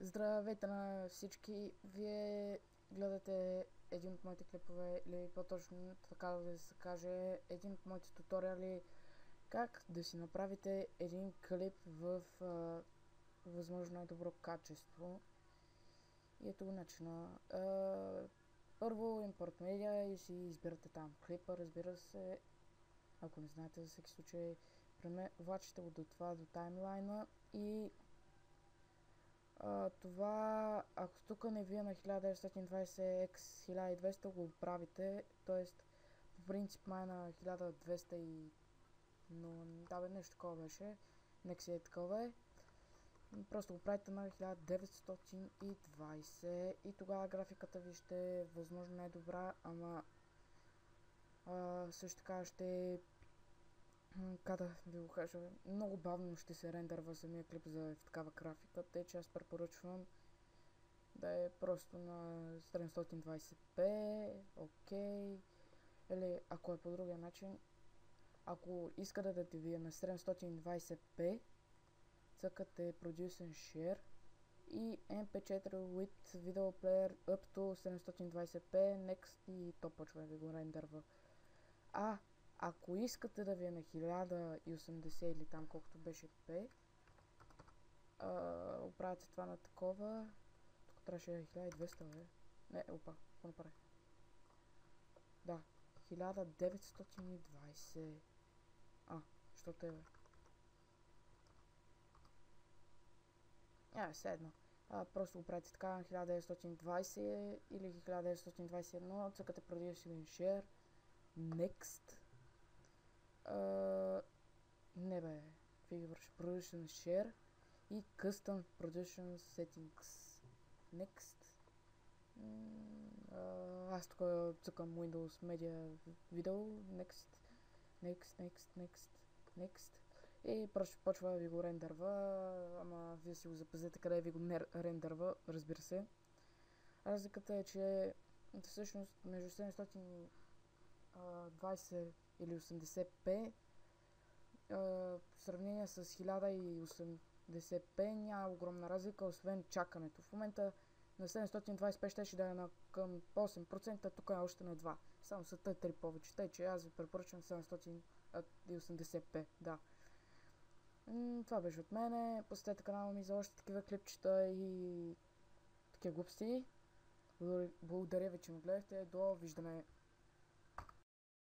Здравейте на всички! Вие гледате един от моите клипове, или по-точно така да се каже, един от моите туториали как да си направите един клип в възможно най-добро качество. И ето го начина. Първо Import Media и си избирате там клипа, разбира се. Ако не знаете, за всеки случай, влачите го до таймлайна и това, ако тук не вие на 1920x1200 го правите, т.е. по принцип май на 1200 и... но да бе, нещо такова беше, нека си е такова е. Просто го правите на 1920 и тогава графиката ви ще е възможно най-добра, ама също така ще как да ви го кажа, много бавно ще се рендърва самия клип за такава графика, тъй че аз препоръчвам да е просто на 720p, окей. Или ако е по другия начин, ако искате да ви е на 720p, цъкате Produce and Share и MP4 with Video Player up to 720p, Next и то почва да ви го рендърва. Ако искате да ви е на 1080 или там колкото беше P, оправяте това на такова. Тук трябваше 1200, бе. Не, опа, какво направих? Да, 1920. Що те, бе? Все едно. Просто го правите така на 1920 или 1921, цъкате Produce and Share, Next. Не бе, какви върши? Production Share и Custom Production Settings. Next. Аз тук цъкам Windows Media Video. Next. И просто почва да ви го рендърва, ама вие си го запазете къде ви го рендърва, разбира се. Разликата е, че всъщност между 720 или 80p в сравнение с 1080p няма огромна разлика, освен чакането. В момента на 720p ще да е на към 8%, тук е още на 2%. Само са Т3 повече, тъй че аз ви препоръчвам 780p, да. Това беше от мене. Посетете канала ми за още такива клипчета и такива глупости. Благодаря ви, че ме гледахте. До виждане!